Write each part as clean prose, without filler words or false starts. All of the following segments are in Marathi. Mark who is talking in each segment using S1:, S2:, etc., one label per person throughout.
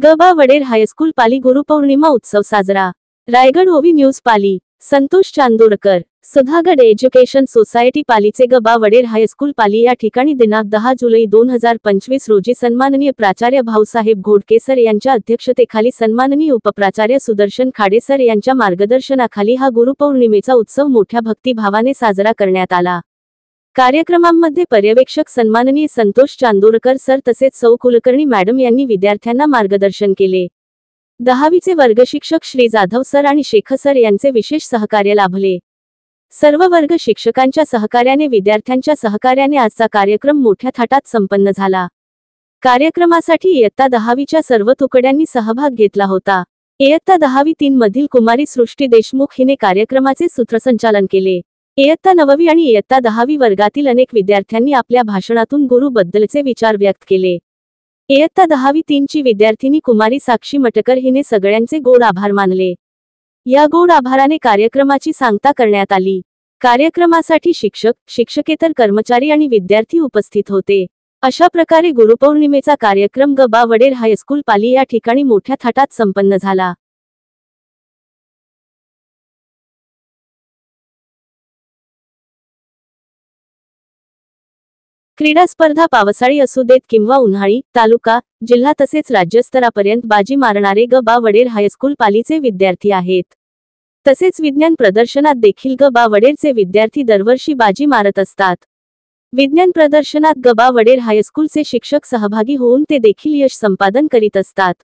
S1: गबा वडेर हायस्कूल पाली गुरुपौर्णिमा उत्सव साजरा। Raigad OV news Pali. Santosh Chandorkar, Sudhagad education society पालीचे गबा वडेर हायस्कूल पाली या ठिकाणी दिनांक 10 जुलै 2025 रोजी सन्माननीय प्राचार्य भाऊसाहेब घोडकेसर यांच्या अध्यक्षतेखाली सन्माननीय उपप्राचार्य सुदर्शन खाडेसर यांच्या मार्गदर्शनाखाली हा गुरुपौर्णिमेचा उत्सव मोठ्या भक्तिभावाने साजरा करण्यात आला। कार्यक्रमांमध्ये पर्यवेक्षक सन्माननीय संतोष चांदोरकर सर तसेच सौ कुलकर्णी मॅडम यांनी विद्यार्थ्यांना मार्गदर्शन केले। 10वीचे वर्गशिक्षक श्री जाधव सर आणि शेख सर यांचे विशेष सहकार्य लाभले। सर्व वर्ग शिक्षकांच्या सहकार्याने विद्यार्थ्यांच्या सहकार्याने आजचा कार्यक्रम मोठ्या थाटात संपन्न झाला। कार्यक्रमासाठी इयत्ता 10वीच्या सर्व तुकड्यांनी सहभाग घेतला होता। इयत्ता 10वी 3 मधील कुमारी सृष्टी देशमुख हिने कार्यक्रमाचे सूत्रसंचालन केले। इयत्ता 9वी आणि इयत्ता 10वी वर्गातील अनेक विद्यार्थ्यांनी आपल्या भाषणातून गुरु बद्दलचे विचार व्यक्त केले। इयत्ता 10वी 3 ची विद्यार्थिनी कुमारी साक्षी मटकर हिने सगळ्यांचे गोड आभार मानले। या गोड आभाराने कार्यक्रमाची सांगता करण्यात आली। कार्यक्रमासाठी शिक्षक, शिक्षकेतर कर्मचारी आणि विद्यार्थी उपस्थित होते। अशा प्रकारे गुरुपौर्णिमेचा कार्यक्रम गबा वडेर हायस्कूल पाली या ठिकाणी मोठ्या थाटात संपन्न झाला। क्रीडा स्पर्धा पावसाळी असू देत किंवा उन्हाळी, तालुका, जिल्हा तसेच राज्यस्तरापर्यंत बाजी मारणारे गबा वडेर हायस्कूल पालीचे विद्यार्थी आहेत। तसेच विज्ञान प्रदर्शनात देखील गबा वडेरचे विद्यार्थी दरवर्षी बाजी मारत असतात। विज्ञान प्रदर्शनात गबा वडेर हायस्कूलचे शिक्षक सहभागी होऊन ते देखील यश संपादन करीत असतात।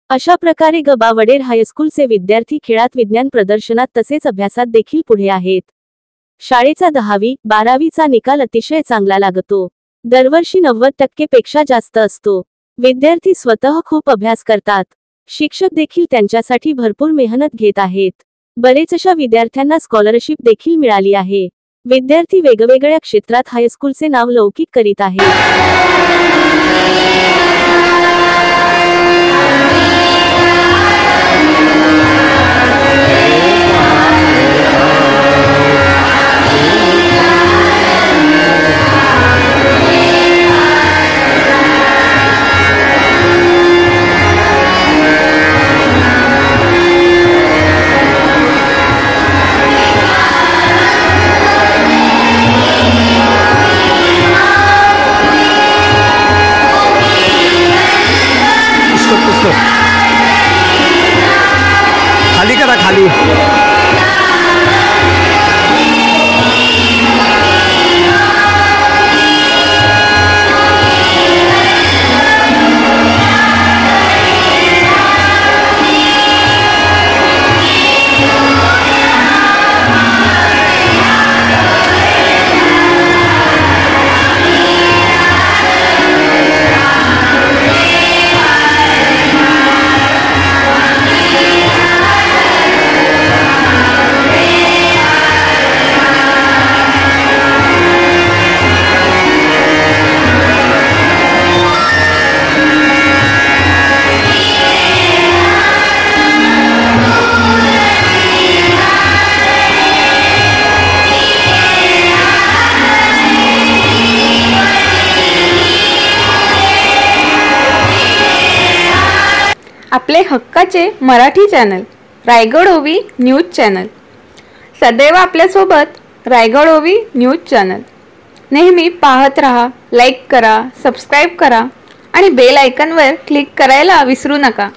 S1: अशा प्रकारे गबा वडेर हायस्कूलचे विद्यार्थी खेळात, विज्ञान प्रदर्शनात तसेच अभ्यासात देखील पुढे आहेत। शाळेचा 10वी, 12वीचा निकाल अतिशय चांगला लागतो। दरवर्षी 90% पेक्षा जास्त असतो। विद्यार्थी स्वतः खूप अभ्यास करतात। शिक्षक देखील त्यांच्यासाठी भरपूर मेहनत घेत आहेत। बरेचशा विद्यार्थ्यांना स्कॉलरशिप देखील मिळाली आहे। विद्यार्थी वेगवेगळ्या क्षेत्रात हायस्कूलचे नाव लौकिक करीत आहेत।
S2: खाली करा, खाली।
S3: आपले हक्काचे Marathi channel Raigad OV news channel सदैव आपल्यासोबत। रायगड ओवी न्यूज चॅनल नेहमी पाहत रहा, लाईक करा, सबस्क्राईब करा आणि बेल आयकॉनवर क्लिक करायला विसरू नका।